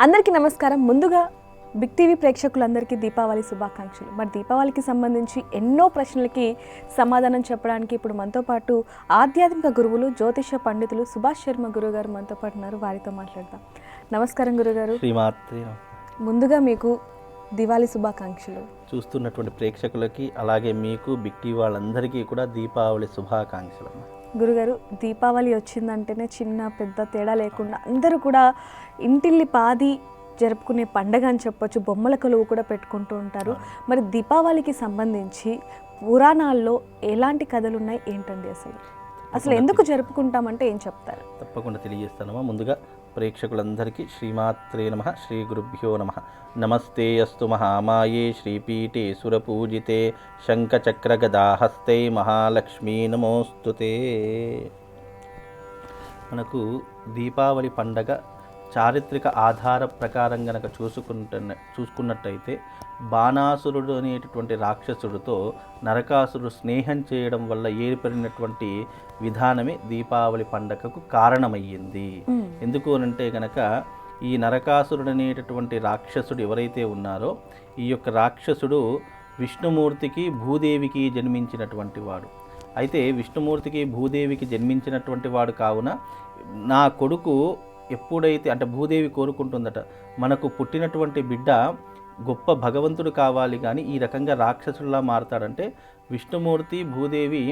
అందరికీ నమస్కారం. ముందుగా బిగ్ టీవీ ప్రేక్షకులందరికీ దీపావళి శుభాకాంక్షలు. మరి దీపావళికి సంబంధించి ఎన్నో ప్రశ్నలకి సమాధానం చెప్పడానికి ఇప్పుడు మనతో పాటు ఆధ్యాత్మిక గురువులు, జ్యోతిష పండితులు సుభాష్ శర్మ గురువు గారు మనతో పాటు ఉన్నారు. వారితో మాట్లాడదాం. నమస్కారం గురుగారు. ముందుగా మీకు దివాళీ శుభాకాంక్షలు. చూస్తున్నటువంటి ప్రేక్షకులకి అలాగే మీకు బిగ్ టీవీ వాళ్ళందరికీ కూడా దీపావళి శుభాకాంక్షలు. గురుగారు, దీపావళి వచ్చిందంటేనే చిన్న పెద్ద తేడా లేకుండా అందరూ కూడా ఇంటిల్లి పాది జరుపుకునే పండగ అని చెప్పొచ్చు. బొమ్మల కొలువు కూడా పెట్టుకుంటూ ఉంటారు. మరి దీపావళికి సంబంధించి పురాణాల్లో ఎలాంటి కథలు ఉన్నాయి ఏంటండి? అసలు ఎందుకు జరుపుకుంటామంటే ఏం చెప్తారు? తప్పకుండా తెలియజేస్తానమ్మా. ముందుగా ప్రేక్షకులందరికీ శ్రీమాత్రే నమః, శ్రీ గురుభ్యో నమః. నమస్తే అస్తు మహామాయే శ్రీపీఠే సురపూజితే శంఖచక్రగదాహస్తే మహాలక్ష్మీ నమోస్తుతే. మనకు దీపావళి పండగ చారిత్రక ఆధార ప్రకారం గనక చూసుకున్నట్టయితే బాణాసురుడు అనేటటువంటి రాక్షసుడితో నరకాసురుడు స్నేహం చేయడం వల్ల ఏర్పడినటువంటి విధానమే దీపావళి పండగకు కారణమయ్యింది. ఎందుకు అనంటే గనక ఈ నరకాసురుడు అనేటటువంటి రాక్షసుడు ఎవరైతే ఉన్నారో ఈ యొక్క రాక్షసుడు విష్ణుమూర్తికి భూదేవికి జన్మించినటువంటి వాడు. అయితే విష్ణుమూర్తికి భూదేవికి జన్మించినటువంటి వాడు కావున నా కొడుకు ఎప్పుడైతే అంటే భూదేవి కోరుకుంటుందట, మనకు పుట్టినటువంటి బిడ్డ గొప్ప భగవంతుడు కావాలి కానీ ఈ రకంగా రాక్షసుడిలా మారతాడంటే విష్ణుమూర్తి భూదేవి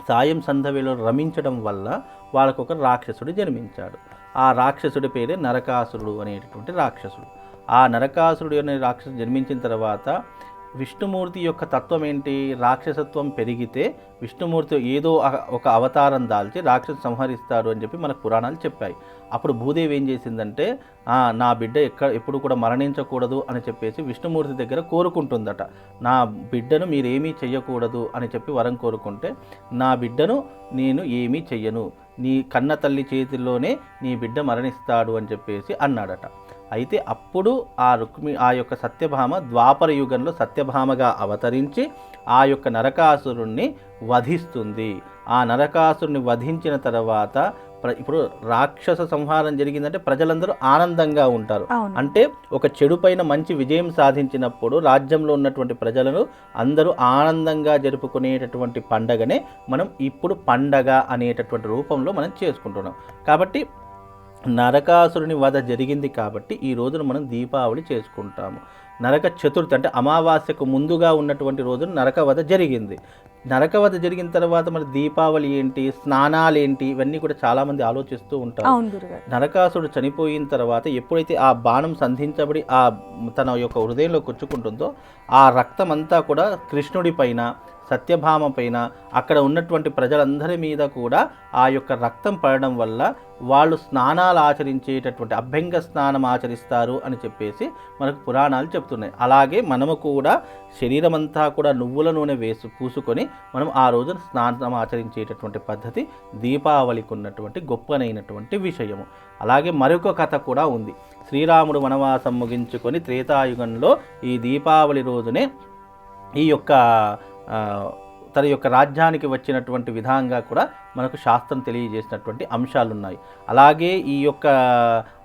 సాయం సంధ్యవేళలో రమించడం వల్ల వాళ్ళకు ఒక రాక్షసుడు జన్మించాడు. ఆ రాక్షసుడి పేరే నరకాసురుడు అనేటటువంటి రాక్షసుడు. ఆ నరకాసురుడు అనే రాక్షసుడు జన్మించిన తర్వాత విష్ణుమూర్తి యొక్క తత్వం ఏంటి? రాక్షసత్వం పెరిగితే విష్ణుమూర్తి ఏదో ఒక అవతారం దాల్చి రాక్షసు సంహరిస్తాడు అని చెప్పి మనకు పురాణాలు చెప్పాయి. అప్పుడు భూదేవి ఏం చేసిందంటే నా బిడ్డ ఎప్పుడు కూడా మరణించకూడదు అని చెప్పేసి విష్ణుమూర్తి దగ్గర కోరుకుంటుందట. నా బిడ్డను మీరేమీ చెయ్యకూడదు అని చెప్పి వరం కోరుకుంటే, నా బిడ్డను నేను ఏమీ చెయ్యను, నీ కన్న తల్లి చేతిలోనే నీ బిడ్డ మరణిస్తాడు అని చెప్పేసి అన్నాడట. అయితే అప్పుడు ఆ యొక్క సత్యభామ ద్వాపర యుగంలో సత్యభామగా అవతరించి ఆ యొక్క నరకాసురుణ్ణి వధిస్తుంది. ఆ నరకాసురుని వధించిన తర్వాత ఇప్పుడు రాక్షస సంహారం జరిగిందంటే ప్రజలందరూ ఆనందంగా ఉంటారు. అంటే ఒక చెడు పైన మంచి విజయం సాధించినప్పుడు రాజ్యంలో ఉన్నటువంటి ప్రజలను అందరూ ఆనందంగా జరుపుకునేటటువంటి పండగనే మనం ఇప్పుడు పండగ అనేటటువంటి రూపంలో మనం చేసుకుంటున్నాం. కాబట్టి నరకాసురుని వధ జరిగింది కాబట్టి ఈ రోజున మనం దీపావళి చేసుకుంటాము. నరక చతుర్థి అంటే అమావాస్యకు ముందుగా ఉన్నటువంటి రోజున నరక వధ జరిగింది. నరక వధ జరిగిన తర్వాత మరి దీపావళి ఏంటి, స్నానాలు ఏంటి, ఇవన్నీ కూడా చాలామంది ఆలోచిస్తూ ఉంటారు. నరకాసురుడు చనిపోయిన తర్వాత ఎప్పుడైతే ఆ బాణం సంధించబడి తన యొక్క హృదయంలో కొచ్చుకుంటుందో ఆ రక్తం అంతా కూడా కృష్ణుడి పైన, సత్యభామ పైన, అక్కడ ఉన్నటువంటి ప్రజలందరి మీద కూడా ఆ యొక్క రక్తం పడడం వల్ల వాళ్ళు స్నానాలు ఆచరించేటటువంటి అభ్యంగ స్నానం ఆచరిస్తారు అని చెప్పేసి మనకు పురాణాలు చెప్తున్నాయి. అలాగే మనము కూడా శరీరం అంతా కూడా నువ్వుల నూనె పూసుకొని మనం ఆ రోజున స్నానం ఆచరించేటటువంటి పద్ధతి దీపావళికి ఉన్నటువంటి గొప్పనైనటువంటి విషయము. అలాగే మరొక కథ కూడా ఉంది. శ్రీరాముడు వనవాసం ముగించుకొని త్రేతాయుగంలో ఈ దీపావళి రోజునే ఈ యొక్క తన యొక్క రాజ్యానికి వచ్చినటువంటి విధంగా కూడా మనకు శాస్త్రం తెలియజేసినటువంటి అంశాలు ఉన్నాయి. అలాగే ఈ యొక్క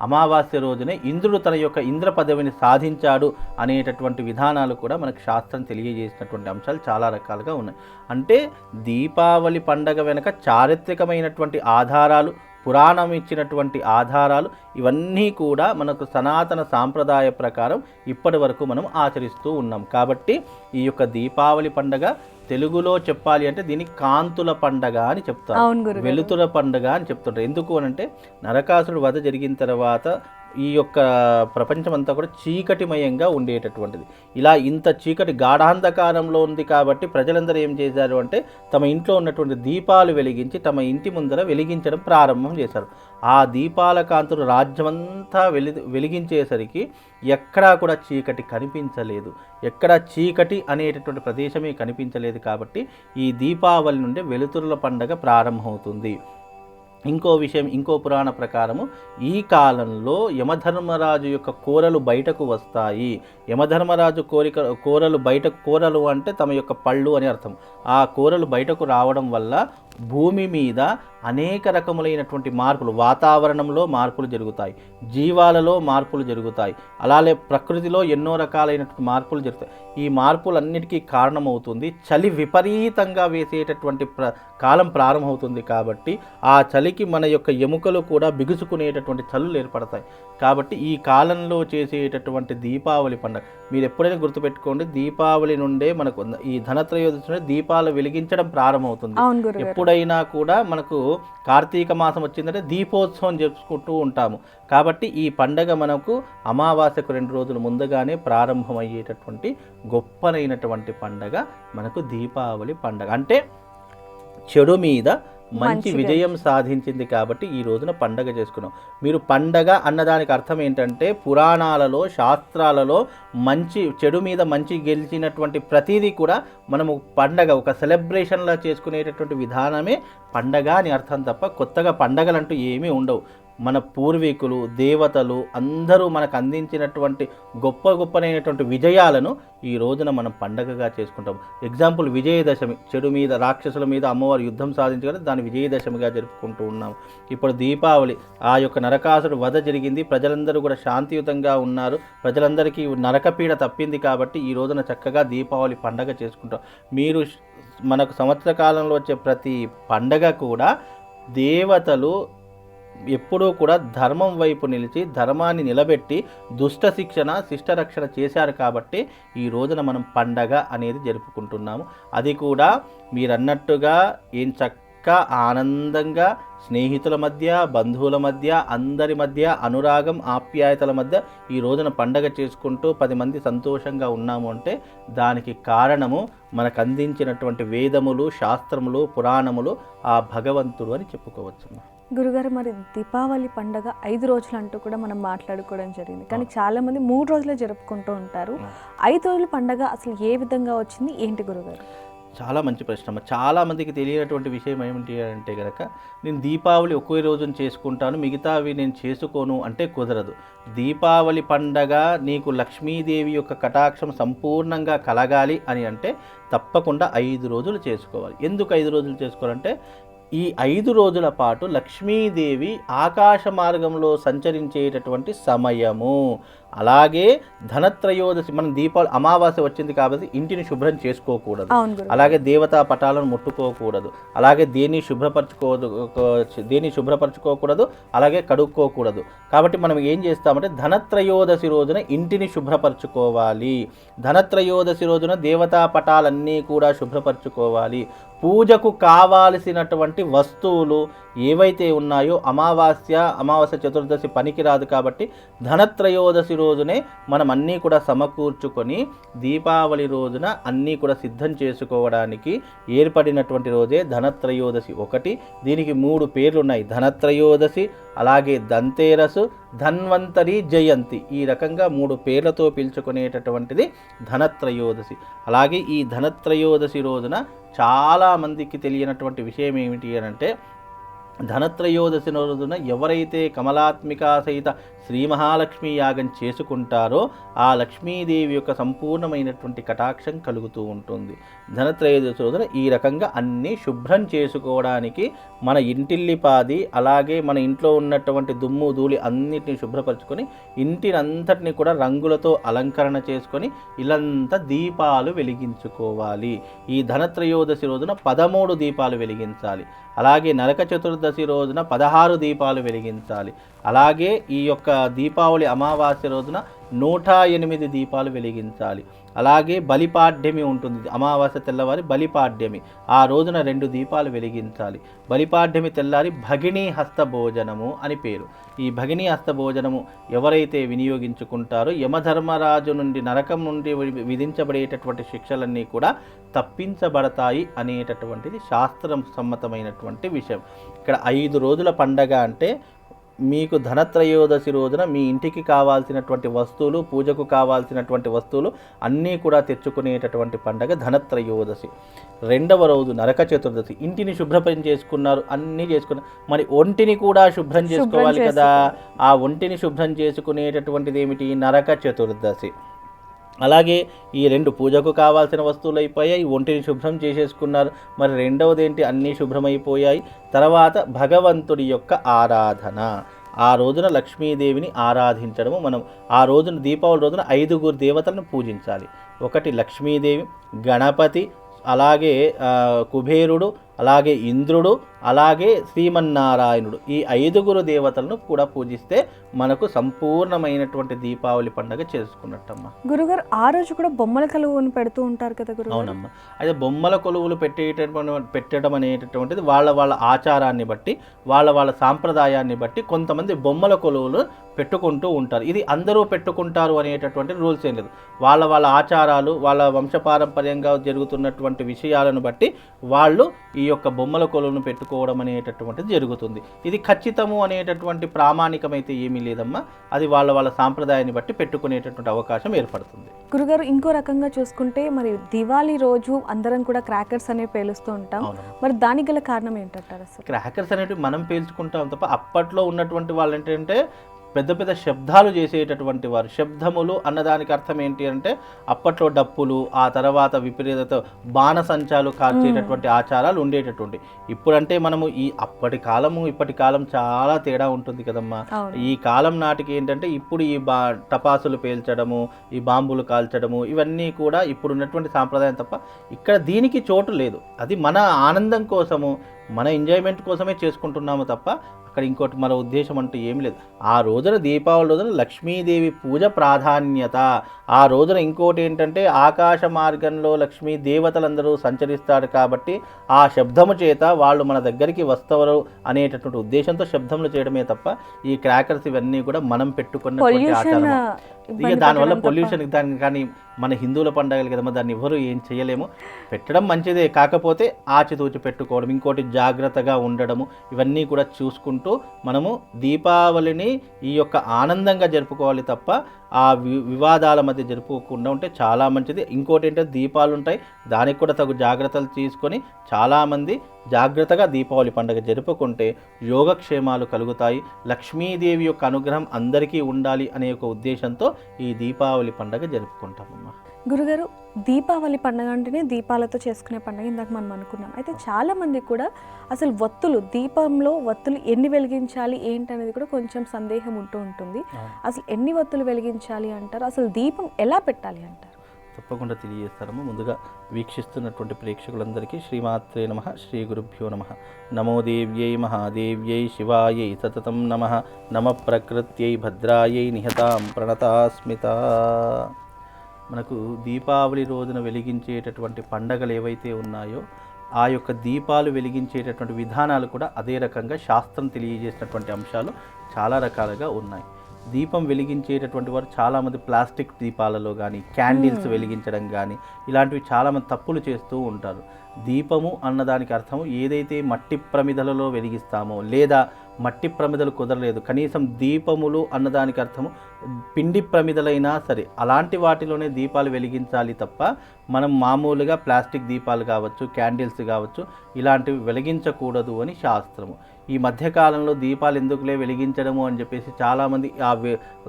అమావాస్య రోజునే ఇంద్రుడు తన యొక్క ఇంద్ర పదవిని సాధించాడు అనేటటువంటి విధానాలు కూడా మనకు శాస్త్రం తెలియజేసినటువంటి అంశాలు చాలా రకాలుగా ఉన్నాయి. అంటే దీపావళి పండగ వెనుక చారిత్రకమైనటువంటి ఆధారాలు, పురాణం ఇచ్చినటువంటి ఆధారాలు ఇవన్నీ కూడా మనకు సనాతన సాంప్రదాయ ప్రకారం ఇప్పటి వరకు మనం ఆచరిస్తూ ఉన్నాం. కాబట్టి ఈ యొక్క దీపావళి పండగ తెలుగులో చెప్పాలి అంటే దీన్ని కాంతుల పండగ అని చెప్తారు, వెలుతుల పండగ అని చెప్తుంటారు. ఎందుకు అనంటే నరకాసురుడు వధ జరిగిన తర్వాత ఈ యొక్క ప్రపంచం అంతా కూడా చీకటిమయంగా ఉండేటటువంటిది. ఇలా ఇంత చీకటి గాఢాంధకారంలో ఉంది కాబట్టి ప్రజలందరూ ఏం చేశారు అంటే తమ ఇంట్లో ఉన్నటువంటి దీపాలు వెలిగించి తమ ఇంటి ముందర వెలిగించడం ప్రారంభం చేశారు. ఆ దీపాల కాంతులు రాజ్యమంతా వెలిగించేసరికి ఎక్కడా కూడా చీకటి కనిపించలేదు. ఎక్కడా చీకటి అనేటటువంటి ప్రదేశమే కనిపించలేదు. కాబట్టి ఈ దీపావళి నుండి వెలుతురుల పండగ ప్రారంభమవుతుంది. ఇంకో విషయం, ఇంకో పురాణ ప్రకారము ఈ కాలంలో యమధర్మరాజు యొక్క కోరలు బయటకు వస్తాయి. యమధర్మరాజు కోరలు అంటే తమ యొక్క పళ్ళు అని అర్థం. ఆ కోరలు బయటకు రావడం వల్ల భూమి మీద అనేక రకములైనటువంటి మార్పులు, వాతావరణంలో మార్పులు జరుగుతాయి, జీవాలలో మార్పులు జరుగుతాయి, అలాగే ప్రకృతిలో ఎన్నో రకాలైనటువంటి మార్పులు జరుగుతాయి. ఈ మార్పులన్నిటికీ కారణమవుతుంది చలి విపరీతంగా వేసేటటువంటి కాలం ప్రారంభమవుతుంది. కాబట్టి ఆ చలికి మన యొక్క ఎముకలు కూడా బిగుసుకునేటటువంటి చలులు ఏర్పడతాయి. కాబట్టి ఈ కాలంలో చేసేటటువంటి దీపావళి పండుగ మీరు ఎప్పుడైనా గుర్తుపెట్టుకోండి, దీపావళి నుండే మనకు ఈ ధనత్రయోదశి నుండి దీపాలు వెలిగించడం ప్రారంభమవుతుంది. ఎప్పుడైనా కూడా మనకు కార్తీక మాసం వచ్చిందంటే దీపోత్సవం జరుపుకుంటూ ఉంటాము. కాబట్టి ఈ పండగ మనకు అమావాస్యకు 2 రోజుల ముందుగానే ప్రారంభమయ్యేటటువంటి గొప్పనైనటువంటి పండగ మనకు దీపావళి పండగ. అంటే చెడు మీద మంచి విజయం సాధించింది కాబట్టి ఈ రోజున పండగ చేసుకున్నాం. మీరు పండగ అన్నదానికి అర్థం ఏంటంటే పురాణాలలో, శాస్త్రాలలో చెడు మీద మంచి గెలిచినటువంటి ప్రతిదీ కూడా మనము పండగ ఒక సెలబ్రేషన్లా చేసుకునేటటువంటి విధానమే పండగ అని అర్థం తప్ప కొత్తగా పండగలంటూ ఏమీ ఉండవు. మన పూర్వీకులు, దేవతలు అందరూ మనకు అందించినటువంటి గొప్పనైనటువంటి విజయాలను ఈ రోజున మనం పండగగా చేసుకుంటాం. ఎగ్జాంపుల్ విజయదశమి, చెడు మీద, రాక్షసుల మీద అమ్మవారు యుద్ధం సాధించగల దాన్ని విజయదశమిగా జరుపుకుంటూ ఉన్నాం. ఇప్పుడు దీపావళి, ఆ యొక్క నరకాసుడు వధ జరిగింది, ప్రజలందరూ కూడా శాంతియుతంగా ఉన్నారు, ప్రజలందరికీ నరకపీడ తప్పింది. కాబట్టి ఈ రోజున చక్కగా దీపావళి పండగ చేసుకుంటాం. మీరు మనకు సంవత్సర కాలంలో వచ్చే ప్రతి పండగ కూడా దేవతలు ఎప్పుడూ కూడా ధర్మం వైపు నిలిచి ధర్మాన్ని నిలబెట్టి దుష్ట శిక్షణ, శిష్ట రక్షణ చేశారు. కాబట్టి ఈ రోజున మనం పండగ అనేది జరుపుకుంటున్నాము. అది కూడా మీరన్నట్టుగా చక్కగా ఆనందంగా స్నేహితుల మధ్య, బంధువుల మధ్య, అందరి మధ్య అనురాగం, ఆప్యాయతల మధ్య ఈ రోజున పండగ చేసుకుంటూ 10 మంది సంతోషంగా ఉన్నాము అంటే దానికి కారణము మనకు అందించినటువంటి వేదములు, శాస్త్రములు, పురాణములు, ఆ భగవంతుడు అని చెప్పుకోవచ్చు. గురుగారు, మరి దీపావళి పండగ 5 రోజులు అంటూ కూడా మనం మాట్లాడుకోవడం జరిగింది, కానీ చాలామంది 3 రోజులే జరుపుకుంటూ ఉంటారు. 5 రోజుల పండగ అసలు ఏ విధంగా వచ్చింది, ఏంటి గురుగారు? చాలా మంచి ప్రశ్న. చాలామందికి తెలియనటువంటి విషయం ఏమిటి అంటే కనుక, నేను దీపావళి ఒకే రోజున చేసుకుంటాను, మిగతావి నేను చేసుకోను అంటే కుదరదు. దీపావళి పండగ నీకు లక్ష్మీదేవి యొక్క కటాక్షం సంపూర్ణంగా కలగాలి అని అంటే తప్పకుండా 5 రోజులు చేసుకోవాలి. ఎందుకు 5 రోజులు చేసుకోవాలంటే ఈ 5 రోజుల పాటు లక్ష్మీదేవి ఆకాశ మార్గంలో సంచరించేటటువంటి సమయము. అలాగే ధనత్రయోదశి, మనం దీపావళి అమావాస్య వచ్చింది కాబట్టి ఇంటిని శుభ్రం చేసుకోకూడదు, అలాగే దేవతా పటాలను ముట్టుకోకూడదు, అలాగే దేన్ని శుభ్రపరచుకోకూడదు, అలాగే కడుక్కోకూడదు. కాబట్టి మనం ఏం చేస్తామంటే ధనత్రయోదశి రోజున ఇంటిని శుభ్రపరచుకోవాలి, ధనత్రయోదశి రోజున దేవతా పటాలన్నీ కూడా శుభ్రపరచుకోవాలి. పూజకు కావాల్సినటువంటి వస్తువులు ఏవైతే ఉన్నాయో అమావాస్య చతుర్దశి పనికిరాదు కాబట్టి ధనత్రయోదశి రోజునే మనం అన్నీ కూడా సమకూర్చుకొని దీపావళి రోజున అన్నీ కూడా సిద్ధం చేసుకోవడానికి ఏర్పడినటువంటి రోజే ధనత్రయోదశి. ఒకటి, దీనికి 3 పేర్లు ఉన్నాయి, ధనత్రయోదశి, అలాగే దంతేరసు, ధన్వంతరి, జయంతి. ఈ రకంగా 3 పేర్లతో పిలుచుకునేటటువంటిది ధనత్రయోదశి. అలాగే ఈ ధనత్రయోదశి రోజున చాలామందికి తెలియనటువంటి విషయం ఏమిటి అని అంటే, ధనత్రయోదశి రోజున ఎవరైతే కమలాత్మిక సహిత శ్రీ మహాలక్ష్మి యాగం చేసుకుంటారో ఆ లక్ష్మీదేవి యొక్క సంపూర్ణమైనటువంటి కటాక్షం కలుగుతూ ఉంటుంది. ధనత్రయోదశి రోజున ఈ రకంగా అన్నీ శుభ్రం చేసుకోవడానికి మన ఇంటిల్లిపాది, అలాగే మన ఇంట్లో ఉన్నటువంటి దుమ్ము ధూళి అన్నిటిని శుభ్రపరచుకొని ఇంటిని అంతటిని కూడా రంగులతో అలంకరణ చేసుకొని ఇల్లంతా దీపాలు వెలిగించుకోవాలి. ఈ ధనత్రయోదశి రోజున 13 దీపాలు వెలిగించాలి. అలాగే నరక చతుర్దశి రోజున 16 దీపాలు వెలిగించాలి. అలాగే ఈ యొక్క దీపావళి అమావాస్య రోజున 108 దీపాలు వెలిగించాలి. అలాగే బలిపాడ్యమి ఉంటుంది, అమావాస్య తెల్లవారి బలిపాడ్యమి, ఆ రోజున 2 దీపాలు వెలిగించాలి. బలిపాడ్యమి తెల్లారి భగినీ హస్త భోజనము అని పేరు. ఈ భగినీ హస్త భోజనము ఎవరైతే వినియోగించుకుంటారో యమధర్మరాజు నుండి, నరకం నుండి విధించబడేటటువంటి శిక్షలన్నీ కూడా తప్పించబడతాయి అనేటటువంటిది శాస్త్రం సమ్మతమైనటువంటి విషయం. ఇక్కడ 5 రోజుల పండగ అంటే మీకు ధనత్రయోదశి రోజున మీ ఇంటికి కావాల్సినటువంటి వస్తువులు, పూజకు కావాల్సినటువంటి వస్తువులు అన్నీ కూడా తెచ్చుకునేటటువంటి పండగ ధనత్రయోదశి. రెండవ రోజు నరక చతుర్దశి. ఇంటిని శుభ్రం చేసుకున్నారు, అన్నీ చేసుకున్నారు, మరి ఒంటిని కూడా శుభ్రం చేసుకోవాలి కదా. ఆ ఒంటిని శుభ్రం చేసుకునేటటువంటిది ఏమిటి? నరక చతుర్దశి. అలాగే ఈ 2 పూజకు కావాల్సిన వస్తువులు అయిపోయాయి, ఒంటిని శుభ్రం చేసేసుకున్నారు. మరి రెండవది ఏంటి? అన్నీ శుభ్రమైపోయాయి. తర్వాత భగవంతుడి యొక్క ఆరాధన. ఆ రోజున లక్ష్మీదేవిని ఆరాధించడము. మనం ఆ రోజున దీపావళి రోజున 5 దేవతలను పూజించాలి. ఒకటి లక్ష్మీదేవి, గణపతి, అలాగే కుబేరుడు, అలాగే ఇంద్రుడు, అలాగే శ్రీమన్నారాయణుడు. ఈ 5 దేవతలను కూడా పూజిస్తే మనకు సంపూర్ణమైనటువంటి దీపావళి పండుగ చేసుకున్నట్టమ్మా. గురుగారు ఆ రోజు కూడా బొమ్మల కొలువును పెడుతూ ఉంటారు కదా గురుగారు? అవునమ్మా. అయితే బొమ్మల కొలువులు పెట్టడం అనేటటువంటిది వాళ్ళ ఆచారాన్ని బట్టి, వాళ్ళ సాంప్రదాయాన్ని బట్టి కొంతమంది బొమ్మల కొలువులు పెట్టుకుంటూ ఉంటారు. ఇది అందరూ పెట్టుకుంటారు అనేటటువంటి రూల్స్ ఏం లేదు. వాళ్ళ ఆచారాలు, వాళ్ళ వంశపారంపర్యంగా జరుగుతున్నటువంటి విషయాలను బట్టి వాళ్ళు ఈ యొక్క బొమ్మల కొలువును పెట్టుకోవడం అనేటటువంటిది జరుగుతుంది. ఇది ఖచ్చితము అనేటటువంటి ప్రామాణికమైతే ఏమీ లేదమ్మా. అది వాళ్ళ సాంప్రదాయాన్ని బట్టి పెట్టుకునేటటువంటి అవకాశం ఏర్పడుతుంది. గురుగారు ఇంకో రకంగా చూసుకుంటే మరి దివాళీ రోజు అందరం కూడా క్రాకర్స్ అనేవి పేలుస్తూ ఉంటాం. మరి దానికి గల కారణం ఏంటంటారు? అసలు క్రాకర్స్ అనేవి మనం పేల్చుకుంటాం తప్ప అప్పట్లో ఉన్నటువంటి వాళ్ళు ఏంటంటే పెద్ద పెద్ద శబ్దాలు చేసేటటువంటి వారు. శబ్దములు అన్నదానికి అర్థం ఏంటి అంటే అప్పట్లో డప్పులు, ఆ తర్వాత విపరీత బాణసంచాలు కాల్చేటటువంటి ఆచారాలు ఉండేటటువంటి. ఇప్పుడంటే మనము ఈ అప్పటి కాలము ఇప్పటి కాలం చాలా తేడా ఉంటుంది కదమ్మా. ఈ కాలం నాటికి ఏంటంటే ఇప్పుడు ఈ టపాసులు పేల్చడము, ఈ బాంబులు కాల్చడము, ఇవన్నీ కూడా ఇప్పుడున్నటువంటి సాంప్రదాయం తప్ప ఇక్కడ దీనికి చోటు లేదు. అది మన ఆనందం కోసము, మన ఎంజాయ్మెంట్ కోసమే చేసుకుంటున్నాము తప్ప అక్కడ ఇంకోటి మరో ఉద్దేశం అంటూ ఏమి లేదు. ఆ రోజున దీపావళి రోజున లక్ష్మీదేవి పూజ ప్రాధాన్యత. ఆ రోజున ఇంకోటి ఏంటంటే ఆకాశ మార్గంలో లక్ష్మీ దేవతలందరూ సంచరిస్తాడు కాబట్టి ఆ శబ్దము చేత వాళ్ళు మన దగ్గరికి వస్తారు అనేటటువంటి ఉద్దేశంతో శబ్దములు చేయడమే తప్ప ఈ క్రాకర్స్ ఇవన్నీ కూడా మనం పెట్టుకున్నటువంటి ఆచారం. ఇక దానివల్ల పొల్యూషన్ దాన్ని కానీ మన హిందువుల పండుగలు కదమ్మా, దాన్ని ఎవరు ఏం చేయలేము. పెట్టడం మంచిదే, కాకపోతే ఆచితూచి పెట్టుకోవడం, ఇంకోటి జాగ్రత్తగా ఉండడము, ఇవన్నీ కూడా చూసుకుంటూ మనము దీపావళిని ఈ యొక్క ఆనందంగా జరుపుకోవాలి తప్ప ఆ వివాదాల మధ్య జరుపుకోకుండా ఉంటే చాలా మంచిది. ఇంకోటి ఏంటంటే దీపాలు ఉంటాయి, దానికి కూడా తగు జాగ్రత్తలు తీసుకొని చాలామంది జాగ్రత్తగా దీపావళి పండుగ జరుపుకుంటే యోగక్షేమాలు కలుగుతాయి. లక్ష్మీదేవి యొక్క అనుగ్రహం అందరికీ ఉండాలి అనే ఒక ఉద్దేశంతో ఈ దీపావళి పండుగ జరుపుకుంటామమ్మా. గురుగారు దీపావళి పండుగ అంటేనే దీపాలతో చేసుకునే పండుగ ఇందాక మనం అనుకున్నాం. అయితే చాలామంది కూడా అసలు ఒత్తులు, దీపంలో ఒత్తులు ఎన్ని వెలిగించాలి ఏంటనేది కూడా కొంచెం సందేహం ఉంటూ ఉంటుంది. అసలు ఎన్ని ఒత్తులు వెలిగించాలి అంటారు? అసలు దీపం ఎలా పెట్టాలి అంటారు? తప్పకుండా తెలియజేస్తారమ్మా. ముందుగా వీక్షిస్తున్నటువంటి ప్రేక్షకులందరికీ శ్రీమాత్రే నమః, శ్రీ గురుభ్యో నమః. నమో దేవ్యై మహాదేవ్యై శివాయై సతతం నమః. నమ ప్రకృత్యై భద్రాయై నిహతాం ప్రణతాస్మిత. మనకు దీపావళి రోజున వెలిగించేటటువంటి పండగలు ఏవైతే ఉన్నాయో ఆ యొక్క దీపాలు వెలిగించేటటువంటి విధానాలు కూడా అదే రకంగా శాస్త్రం తెలియజేసినటువంటి అంశాలు చాలా రకాలుగా ఉన్నాయి. దీపం వెలిగించేటటువంటి వారు చాలామంది ప్లాస్టిక్ దీపాలలో కానీ క్యాండిల్స్ వెలిగించడం కానీ ఇలాంటివి చాలామంది తప్పులు చేస్తూ ఉంటారు. దీపము అన్నదానికి అర్థము ఏదైతే మట్టి ప్రమిదలలో వెలిగిస్తామో, లేదా మట్టి ప్రమిదలు కుదరలేదు కనీసం దీపములు అన్నదానికి అర్థము పిండి ప్రమిదలైనా సరే అలాంటి వాటిలోనే దీపాలు వెలిగించాలి తప్ప మనం మామూలుగా ప్లాస్టిక్ దీపాలు కావచ్చు, క్యాండిల్స్ కావచ్చు, ఇలాంటివి వెలిగించకూడదు అని శాస్త్రము. ఈ మధ్యకాలంలో దీపాలు ఎందుకులే వెలిగించడము అని చెప్పేసి చాలామంది ఆ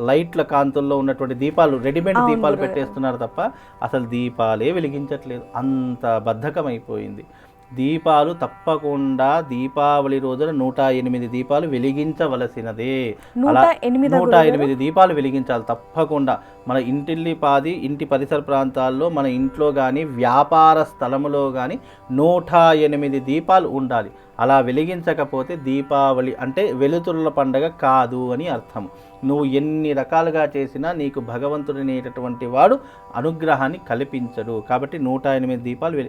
లైట్ల కాంతుల్లో ఉన్నటువంటి దీపాలు, రెడీమేడ్ దీపాలు పెట్టేస్తున్నారు తప్ప అసలు దీపాలే వెలిగించట్లేదు. అంత బద్ధకం అయిపోయింది. దీపాలు తప్పకుండా దీపావళి రోజున 108 దీపాలు వెలిగించవలసినదే. అలా 108 దీపాలు వెలిగించాలి తప్పకుండా. మన ఇంటి పరిసర ప్రాంతాల్లో, మన ఇంట్లో కానీ వ్యాపార స్థలములో కానీ 108 దీపాలు ఉండాలి. అలా వెలిగించకపోతే దీపావళి అంటే వెలుతురుల పండగ కాదు అని అర్థం. నువ్వు ఎన్ని రకాలుగా చేసినా నీకు భగవంతుడు అనేటటువంటి వాడు అనుగ్రహాన్ని కల్పించడు. కాబట్టి 108 దీపాలు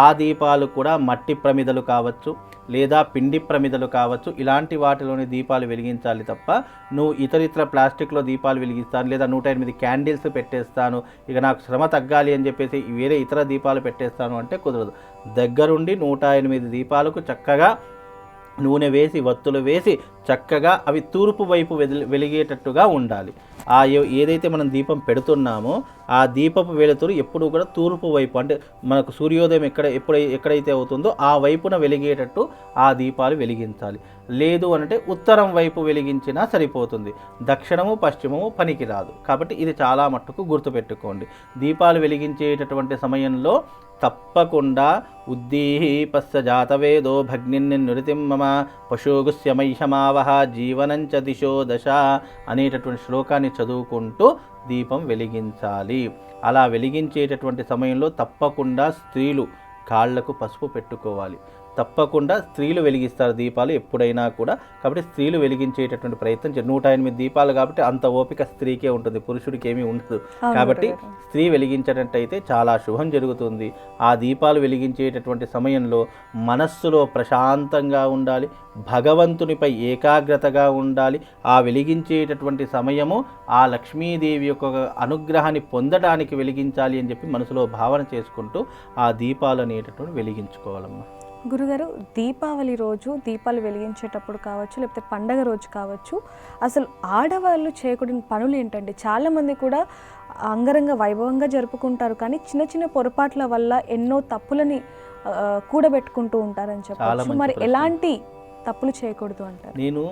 ఆ దీపాలు కూడా మట్టి ప్రమిదలు కావచ్చు, లేదా పిండి ప్రమిదలు కావచ్చు, ఇలాంటి వాటిలోని దీపాలు వెలిగించాలి తప్ప నువ్వు ఇతరితర ప్లాస్టిక్లో దీపాలు వెలిగిస్తాను, లేదా 108 క్యాండిల్స్ పెట్టేస్తాను, ఇక నాకు శ్రమ తగ్గాలి అని చెప్పేసి వేరే ఇతర దీపాలు పెట్టేస్తాను అంటే కుదరదు. దగ్గరుండి 108 దీపాలకు చక్కగా నూనె వేసి వత్తులు వేసి చక్కగా అవి తూర్పు వైపు వెలిగేటట్టుగా ఉండాలి. ఏదైతే మనం దీపం పెడుతున్నామో ఆ దీపపు వెలుతురు ఎప్పుడు కూడా తూర్పు వైపు, అంటే మనకు సూర్యోదయం ఎక్కడైతే అవుతుందో ఆ వైపున వెలిగేటట్టు ఆ దీపాలు వెలిగించాలి. లేదు అంటే ఉత్తరం వైపు వెలిగించినా సరిపోతుంది. దక్షిణము పశ్చిమము పనికిరాదు. కాబట్టి ఇది చాలా మట్టుకు గుర్తుపెట్టుకోండి. దీపాలు వెలిగించేటటువంటి సమయంలో తప్పకుండా ఉద్దీపస్య జాతవేదో భగ్నిర్నిరుతిం మమ పశోగుస్యమైషమావహ జీవనంచ దిశో దశ అనేటటువంటి శ్లోకాన్ని చదువుకుంటూ దీపం వెలిగించాలి. అలా వెలిగించేటటువంటి సమయంలో తప్పకుండా స్త్రీలు కాళ్లకు పసుపు పెట్టుకోవాలి. తప్పకుండా స్త్రీలు వెలిగిస్తారు దీపాలు ఎప్పుడైనా కూడా. కాబట్టి స్త్రీలు వెలిగించేటటువంటి ప్రయత్నం 108 దీపాలు కాబట్టి అంత ఓపిక స్త్రీకే ఉంటుంది, పురుషుడికి ఏమీ ఉండదు. కాబట్టి స్త్రీ వెలిగించేటట్టయితే చాలా శుభం జరుగుతుంది. ఆ దీపాలు వెలిగించేటటువంటి సమయంలో మనస్సులో ప్రశాంతంగా ఉండాలి, భగవంతునిపై ఏకాగ్రతగా ఉండాలి. ఆ వెలిగించేటటువంటి సమయము ఆ లక్ష్మీదేవి యొక్క అనుగ్రహాన్ని పొందడానికి వెలిగించాలి అని చెప్పి మనసులో భావన చేసుకుంటూ ఆ దీపాలు అనేటటువంటి వెలిగించుకోవాలమ్మా. గురుగారు, దీపావళి రోజు దీపాలు వెలిగించేటప్పుడు కావచ్చు, లేకపోతే పండగ రోజు కావచ్చు, అసలు ఆడవాళ్ళు చేయకూడని పనులు ఏంటంటే చాలామంది కూడా అంగరంగ వైభవంగా జరుపుకుంటారు, కానీ చిన్న చిన్న పొరపాట్ల వల్ల ఎన్నో తప్పులని కూడబెట్టుకుంటూ ఉంటారని చెప్పచ్చు. మరి ఎలాంటి తప్పులు చేయకూడదు అంటారు? నేను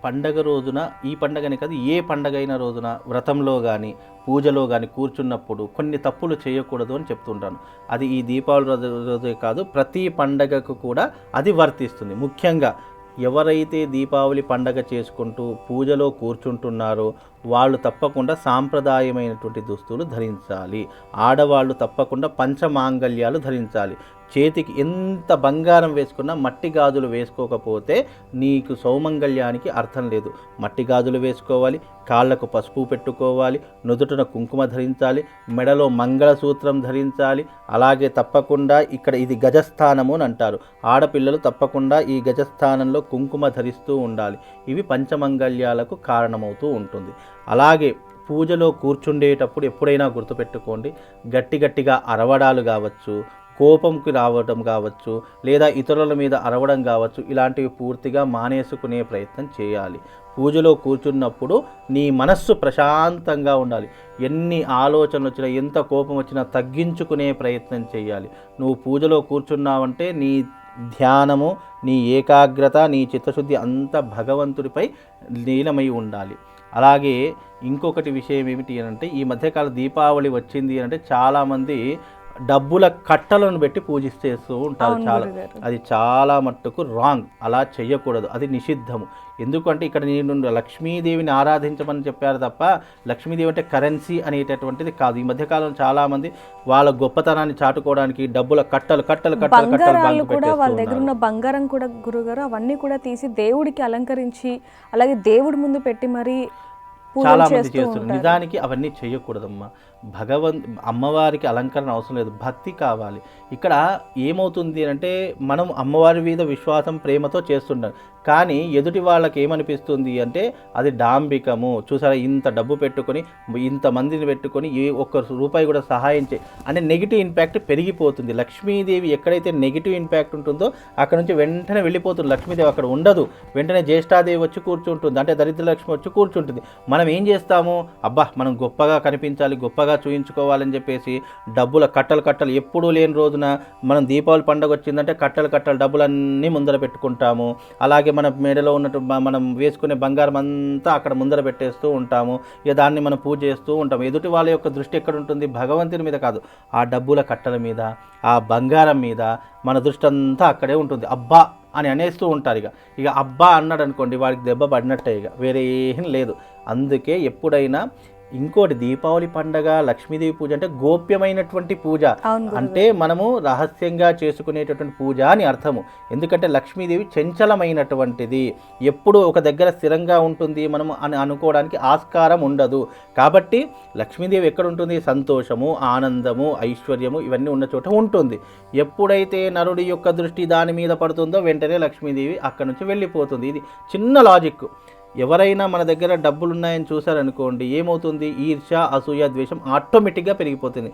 పండగ రోజున, ఈ పండగని కాదు ఏ పండగ అయిన రోజున వ్రతంలో కానీ పూజలో కానీ కూర్చున్నప్పుడు కొన్ని తప్పులు చేయకూడదు అని చెప్తుంటాను. అది ఈ దీపావళి రోజే కాదు, ప్రతి పండగకు కూడా అది వర్తిస్తుంది. ముఖ్యంగా ఎవరైతే దీపావళి పండగ చేసుకుంటూ పూజలో కూర్చుంటున్నారో వాళ్ళు తప్పకుండా సాంప్రదాయమైనటువంటి దుస్తులు ధరించాలి. ఆడవాళ్ళు తప్పకుండా పంచమాంగళ్యాలు ధరించాలి. చేతికి ఎంత బంగారం వేసుకున్నా మట్టి గాజులు వేసుకోకపోతే నీకు సౌమంగళ్యానికి అర్థం లేదు. మట్టి గాజులు వేసుకోవాలి, కాళ్లకు పసుపు పెట్టుకోవాలి, నుదుటన కుంకుమ ధరించాలి, మెడలో మంగళసూత్రం ధరించాలి. అలాగే తప్పకుండా ఇక్కడ ఇది గజస్థానము అని అంటారు, ఆడపిల్లలు తప్పకుండా ఈ గజస్థానంలో కుంకుమ ధరిస్తూ ఉండాలి. ఇవి పంచమంగళ్యాలకు కారణమవుతూ ఉంటుంది. అలాగే పూజలో కూర్చుండేటప్పుడు ఎప్పుడైనా గుర్తుపెట్టుకోండి, గట్టిగా అరవడాలు కావచ్చు, కోపంకి రావడం కావచ్చు, లేదా ఇతరుల మీద అరవడం కావచ్చు, ఇలాంటివి పూర్తిగా మానేసుకునే ప్రయత్నం చేయాలి. పూజలో కూర్చున్నప్పుడు నీ మనస్సు ప్రశాంతంగా ఉండాలి. ఎన్ని ఆలోచనలు వచ్చినా, ఎంత కోపం వచ్చినా తగ్గించుకునే ప్రయత్నం చేయాలి. నువ్వు పూజలో కూర్చున్నావంటే నీ ధ్యానము, నీ ఏకాగ్రత, నీ చిత్తశుద్ధి అంతా భగవంతుడిపై లీనమై ఉండాలి. అలాగే ఇంకొకటి విషయం ఏమిటి అంటే, ఈ మధ్యకాల దీపావళి వచ్చింది అంటే చాలామంది డబ్బుల కట్టలను పెట్టి పూజిస్తూ ఉంటారు. అది చాలా మట్టుకు రాంగ్. అలా చెయ్యకూడదు, అది నిషిద్ధము. ఎందుకంటే ఇక్కడ నేను లక్ష్మీదేవిని ఆరాధించమని చెప్పారు తప్ప లక్ష్మీదేవి అంటే కరెన్సీ అనేటటువంటిది కాదు. ఈ మధ్యకాలంలో చాలామంది వాళ్ళ గొప్పతనాన్ని చాటుకోవడానికి డబ్బుల కట్టలు కూడా వాళ్ళ దగ్గర ఉన్న బంగారం కూడా గురుగారు అవన్నీ కూడా తీసి దేవుడికి అలంకరించి అలాగే దేవుడి ముందు పెట్టి మరి చాలా మంది చేస్తున్నారు. నిజానికి అవన్నీ చేయకూడదమ్మా. అమ్మవారికి అలంకరణ అవసరం లేదు, భక్తి కావాలి. ఇక్కడ ఏమవుతుంది అంటే మనం అమ్మవారి మీద విశ్వాసం ప్రేమతో చేస్తుంటాం, కానీ ఎదుటి వాళ్ళకి ఏమనిపిస్తుంది అంటే అది డాంబికము. చూసారా, ఇంత డబ్బు పెట్టుకొని ఇంతమందిని పెట్టుకొని ఒక్క రూపాయి కూడా సహాయం అంటే నెగిటివ్ ఇంపాక్ట్ పెరిగిపోతుంది. లక్ష్మీదేవి ఎక్కడైతే నెగిటివ్ ఇంపాక్ట్ ఉంటుందో అక్కడ నుంచి వెంటనే వెళ్ళిపోతుంది. లక్ష్మీదేవి అక్కడ ఉండదు, వెంటనే జ్యేష్ఠాదేవి వచ్చి కూర్చుంటుంది, అంటే దరిద్ర లక్ష్మి వచ్చి కూర్చుంటుంది. మనం ఏం చేస్తాము, అబ్బా మనం గొప్పగా కనిపించాలి, గొప్పగా చూయించుకోవాలని చెప్పేసి డబ్బుల కట్టలు ఎప్పుడూ లేని రోజున మనం దీపావళి పండుగ వచ్చిందంటే కట్టలు డబ్బులన్నీ ముందర పెట్టుకుంటాము. అలాగే మన మెడలో ఉన్నట్టు మనం వేసుకునే బంగారం అంతా అక్కడ ముందర పెట్టేస్తూ ఉంటాము. ఇక దాన్ని మనం పూజ చేస్తూ ఉంటాము. ఎదుటి వాళ్ళ యొక్క దృష్టి ఎక్కడ ఉంటుంది, భగవంతుని మీద కాదు, ఆ డబ్బుల కట్టల మీద, ఆ బంగారం మీద మన దృష్టి అంతా అక్కడే ఉంటుంది. అబ్బా అని అనేస్తూ ఉంటారు. ఇక అబ్బా అన్నాడు అనుకోండి, వాడికి దెబ్బ పడినట్టే, ఇక వేరే ఏం లేదు. అందుకే ఎప్పుడైనా ఇంకోటి, దీపావళి పండగ లక్ష్మీదేవి పూజ అంటే గోప్యమైనటువంటి పూజ, అంటే మనము రహస్యంగా చేసుకునేటటువంటి పూజ అని అర్థము. ఎందుకంటే లక్ష్మీదేవి చంచలమైనటువంటిది, ఎప్పుడు ఒక దగ్గర స్థిరంగా ఉంటుంది మనము అని అనుకోవడానికి ఆస్కారం ఉండదు. కాబట్టి లక్ష్మీదేవి ఎక్కడ ఉంటుంది, సంతోషము, ఆనందము, ఐశ్వర్యము ఇవన్నీ ఉన్న చోట ఉంటుంది. ఎప్పుడైతే నరుడి యొక్క దృష్టి దాని మీద పడుతుందో వెంటనే లక్ష్మీదేవి అక్కడ నుంచి వెళ్ళిపోతుంది. ఇది చిన్న లాజిక్. ఎవరైనా మన దగ్గర డబ్బులు ఉన్నాయని చూసారనుకోండి, ఏమవుతుంది, ఈర్ష్య, అసూయ, ద్వేషం ఆటోమేటిక్గా పెరిగిపోతుంది.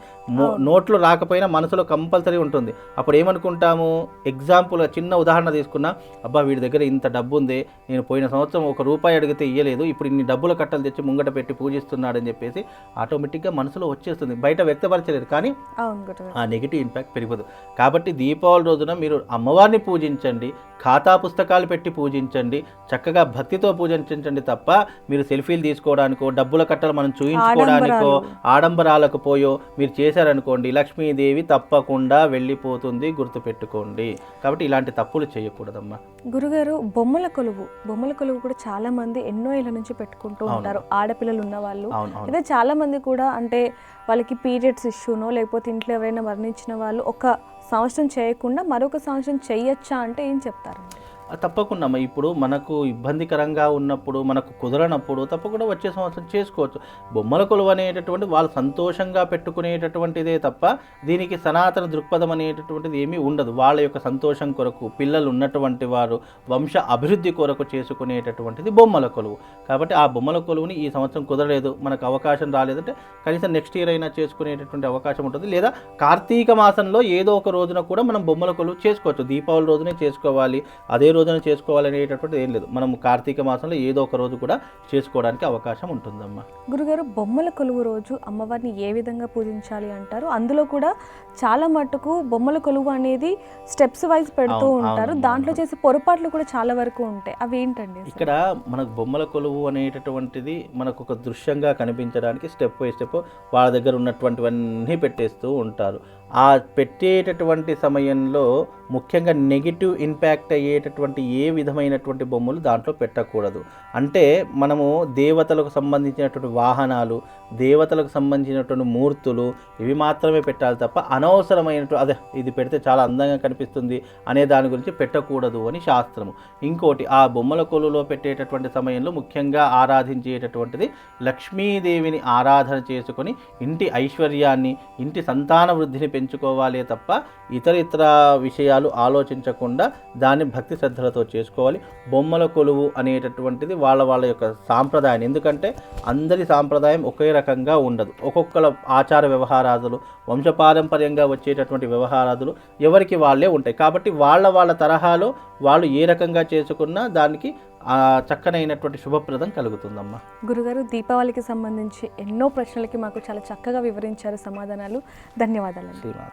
నోట్లో రాకపోయినా మనసులో కంపల్సరీ ఉంటుంది. అప్పుడు ఏమనుకుంటాము, ఎగ్జాంపుల్ చిన్న ఉదాహరణ తీసుకున్నా, అబ్బా వీడి దగ్గర ఇంత డబ్బు ఉంది, నేను పోయిన సంవత్సరం ₹1 అడిగితే ఇయ్యలేదు, ఇప్పుడు ఇన్ని డబ్బుల కట్టలు తెచ్చి ముంగట పెట్టి పూజిస్తున్నాడని చెప్పేసి ఆటోమేటిక్గా మనసులో వచ్చేస్తుంది. బయట వ్యక్తపరచలేదు, కానీ ఆ నెగిటివ్ ఇంపాక్ట్ పెరిగిపోతుంది. కాబట్టి దీపావళి రోజున మీరు అమ్మవారిని పూజించండి, ఖాతా పుస్తకాలు పెట్టి పూజించండి, చక్కగా భక్తితో పూజించండి తప్ప మీరు సెల్ఫీలు తీసుకోవడానికో, డబ్బుల కట్టలు మనం చూయించుకోవడానికో, ఆడంబరాలకు పోయో మీరు చేశారనుకోండి, లక్ష్మీదేవి తప్పకుండా వెళ్ళిపోతుంది, గుర్తుపెట్టుకోండి. కాబట్టి ఇలాంటి తప్పులు చేయకూడదమ్మా. గురుగారు, బొమ్మల కొలువు కూడా చాలా మంది ఎన్నో ఏళ్ళ నుంచి పెట్టుకుంటూ ఉంటారు, ఆడపిల్లలు ఉన్న వాళ్ళు. అయితే చాలా మంది కూడా అంటే వాళ్ళకి పీరియడ్స్ ఇష్యూనో లేకపోతే ఇంట్లో ఎవరైనా మరణించిన వాళ్ళు ఒక సంవత్సరం చేయకుండా మరొక సంవత్సరం చేయొచ్చా అంటే ఏం చెప్తారు? తప్పకుండా ఇప్పుడు మనకు ఇబ్బందికరంగా ఉన్నప్పుడు, మనకు కుదరనప్పుడు తప్పకుండా వచ్చే సంవత్సరం చేసుకోవచ్చు. బొమ్మల కొలువు అనేటటువంటి వాళ్ళు సంతోషంగా పెట్టుకునేటటువంటిదే తప్ప దీనికి సనాతన దృక్పథం అనేటటువంటిది ఏమీ ఉండదు. వాళ్ళ యొక్క సంతోషం కొరకు, పిల్లలు ఉన్నటువంటి వారు వంశ అభివృద్ధి కొరకు చేసుకునేటటువంటిది బొమ్మల కొలువు. కాబట్టి ఆ బొమ్మల కొలువుని ఈ సంవత్సరం కుదరలేదు, మనకు అవకాశం రాలేదంటే కనీసం నెక్స్ట్ ఇయర్ అయినా చేసుకునేటటువంటి అవకాశం ఉంటుంది. లేదా కార్తీక మాసంలో ఏదో ఒక రోజున కూడా మనం బొమ్మల కొలువు చేసుకోవచ్చు. దీపావళి రోజునే చేసుకోవాలి, అదే రోజున చేసుకోవాలనేటటువంటి ఏం లేదు. మనం కార్తీక మాసంలో ఏదో ఒక రోజు కూడా చేసుకోవడానికి అవకాశం ఉంటుందమ్మా. గురుగారు, బొమ్మల కొలువు రోజు అమ్మవారిని ఏ విధంగా పూజించాలి అంటారు? అందులో కూడా చాలా మట్టుకు బొమ్మల కొలువు అనేది స్టెప్స్ వైజ్ పెడుతూ ఉంటారు, దాంట్లో చేసే పొరపాట్లు కూడా చాలా వరకు ఉంటాయి. అవి ఏంటండి? ఇక్కడ మనకు బొమ్మల కొలువు అనేటటువంటిది మనకు ఒక దృశ్యంగా కనిపించడానికి స్టెప్ బై స్టెప్ వాళ్ళ దగ్గర ఉన్నటువంటివన్నీ పెట్టేస్తూ ఉంటారు. ఆ పెట్టేటటువంటి సమయంలో ముఖ్యంగా నెగిటివ్ ఇంపాక్ట్ అయ్యేటటువంటి ఏ విధమైనటువంటి బొమ్మలు దాంట్లో పెట్టకూడదు. అంటే మనము దేవతలకు సంబంధించినటువంటి వాహనాలు, దేవతలకు సంబంధించినటువంటి మూర్తులు ఇవి మాత్రమే పెట్టాలి తప్ప అనవసరమైనటువంటి అదే ఇది పెడితే చాలా అందంగా కనిపిస్తుంది అనే దాని గురించి పెట్టకూడదు అని శాస్త్రము. ఇంకోటి, ఆ బొమ్మల కొలువులో పెట్టేటటువంటి సమయంలో ముఖ్యంగా ఆరాధించేటటువంటిది లక్ష్మీదేవిని ఆరాధన చేసుకొని ఇంటి ఐశ్వర్యాన్ని, ఇంటి సంతాన వృద్ధిని పెంచుకోవాలే తప్ప ఇతర విషయాలు ఆలోచించకుండా దాన్ని భక్తి శ్రద్ధలతో చేసుకోవాలి. బొమ్మల కొలువు అనేటటువంటిది వాళ్ళ యొక్క సాంప్రదాయం. ఎందుకంటే అందరి సాంప్రదాయం ఒకే రకంగా ఉండదు. ఒక్కొక్కల ఆచార వ్యవహారాదులు, వంశపారంపర్యంగా వచ్చేటటువంటి వ్యవహారాదులు ఎవరికి వాళ్ళే ఉంటాయి. కాబట్టి వాళ్ళ తరహాలో వాళ్ళు ఏ రకంగా చేసుకున్నా దానికి చక్కనైనటువంటి శుభప్రదం కలుగుతుందమ్మా. గురుగారు, దీపావళికి సంబంధించి ఎన్నో ప్రశ్నలకి మాకు చాలా చక్కగా వివరించారు సమాధానాలు. ధన్యవాదాలు. శ్రీమాత.